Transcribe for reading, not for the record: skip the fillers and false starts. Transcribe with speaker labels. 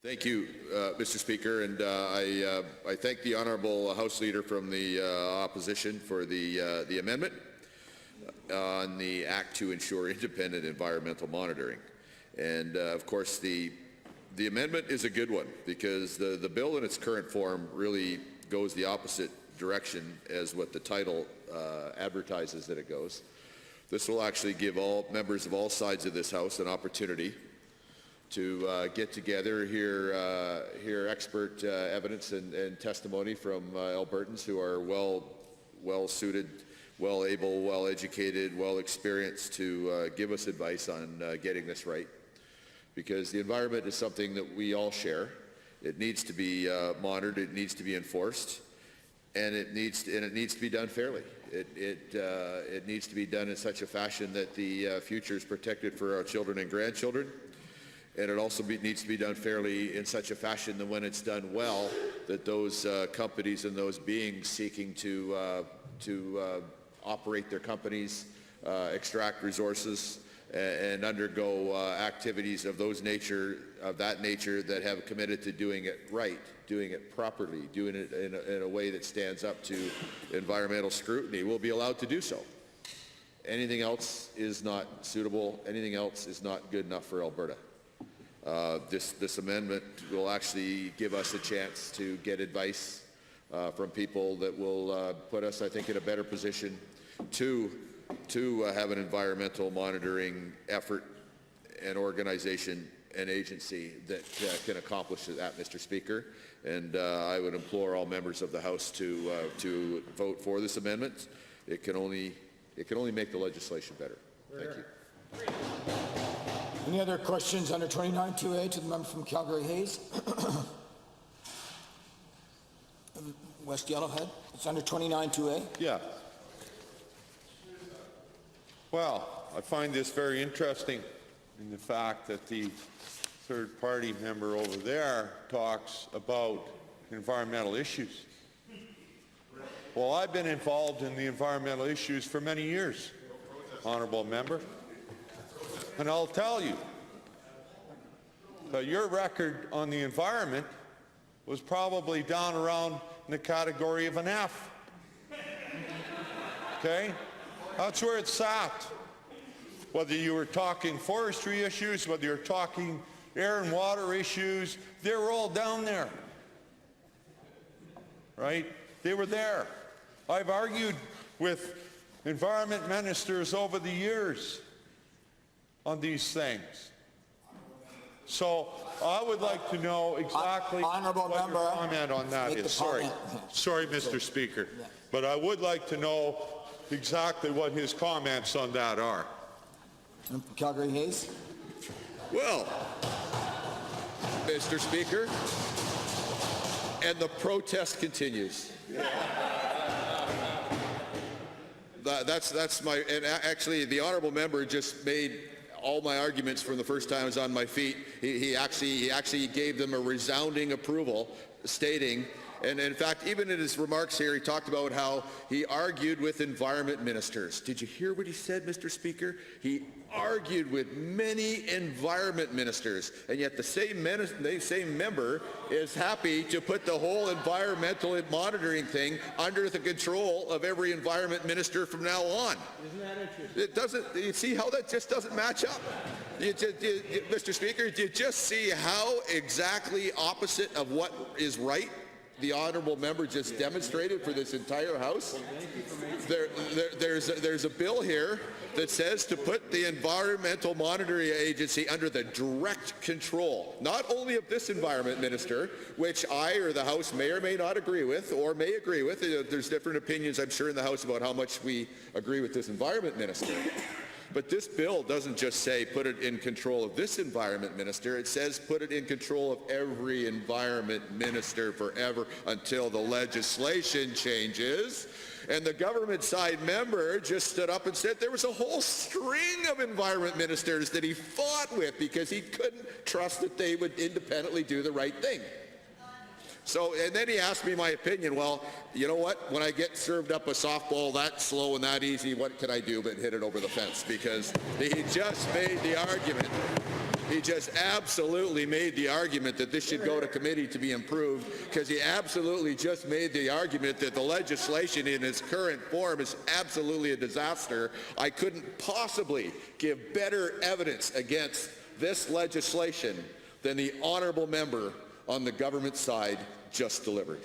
Speaker 1: Thank you, Mr. Speaker, and I thank the honourable House Leader from the opposition for the amendment on the Act to ensure independent environmental monitoring. And of course, the amendment is a good one because the bill in its current form really goes the opposite direction as what the title advertises that it goes. This will actually give all members of all sides of this House an opportunity to get together, hear expert evidence and testimony from Albertans who are well-suited, well-able, well-educated, well-experienced to give us advice on getting this right. Because the environment is something that we all share. It needs to be monitored, it needs to be enforced, and it needs to be done fairly. It needs to be done in such a fashion that the future is protected for our children and grandchildren. And it also needs to be done fairly in such a fashion that when it's done well, that those companies and those beings seeking to operate their companies, extract resources, and undergo activities of that nature that have committed to doing it right, doing it properly, doing it in a way that stands up to environmental scrutiny, will be allowed to do so. Anything else is not suitable. Anything else is not good enough for Alberta. This amendment will actually give us a chance to get advice from people that will put us, I think, in a better position to have an environmental monitoring effort and organization and agency that can accomplish that, Mr. Speaker. And I would implore all members of the House to vote for this amendment. It can only make the legislation better. Thank you.
Speaker 2: Any other questions under 29.2a to the member from Calgary-Hays? West Yellowhead. It's under 29.2a.
Speaker 3: Yeah. Well, I find this very interesting in the fact that the third-party member over there talks about environmental issues. Well, I've been involved in the environmental issues for many years, honourable member. And I'll tell you that your record on the environment was probably down around in the category of an F. Okay? That's where it sat. Whether you were talking forestry issues, whether you're talking air and water issues, they were all down there. Right? They were there. I've argued with environment ministers over the years on these things. So I would like to know exactly what your comment on that is. Sorry, Mr. Speaker. But I would like to know exactly what his comments on that are.
Speaker 2: Calgary-Hays.
Speaker 1: Well, Mr. Speaker, and the protest continues. That's my, and actually the honourable member just made all my arguments from the first time I was on my feet. He actually gave them a resounding approval, stating, and in fact, even in his remarks here, he talked about how he argued with environment ministers. Did you hear what he said, Mr. Speaker? He argued with many environment ministers, and yet the same member is happy to put the whole environmental monitoring thing under the control of every environment minister from now on.
Speaker 4: Isn't that interesting?
Speaker 1: It doesn't. You see how that just doesn't match up? Mr. Speaker, do you just see how exactly opposite of what is right the honourable member just demonstrated for this entire House? There's a bill here that says to put the Environmental Monitoring Agency under the direct control, not only of this environment minister, which I or the House may or may not agree with, or may agree with. There's different opinions, I'm sure, in the House about how much we agree with this environment minister. But this bill doesn't just say put it in control of this environment minister. It says put it in control of every environment minister forever until the legislation changes. And the government side member just stood up and said there was a whole string of environment ministers that he fought with because he couldn't trust that they would independently do the right thing. So, and then he asked me my opinion. Well, you know what? When I get served up a softball that slow and that easy, what can I do but hit it over the fence? Because he just made the argument He just absolutely made the argument that this should go to committee to be improved, because he absolutely just made the argument that the legislation in its current form is absolutely a disaster. I couldn't possibly give better evidence against this legislation than the honourable member on the government side just delivered.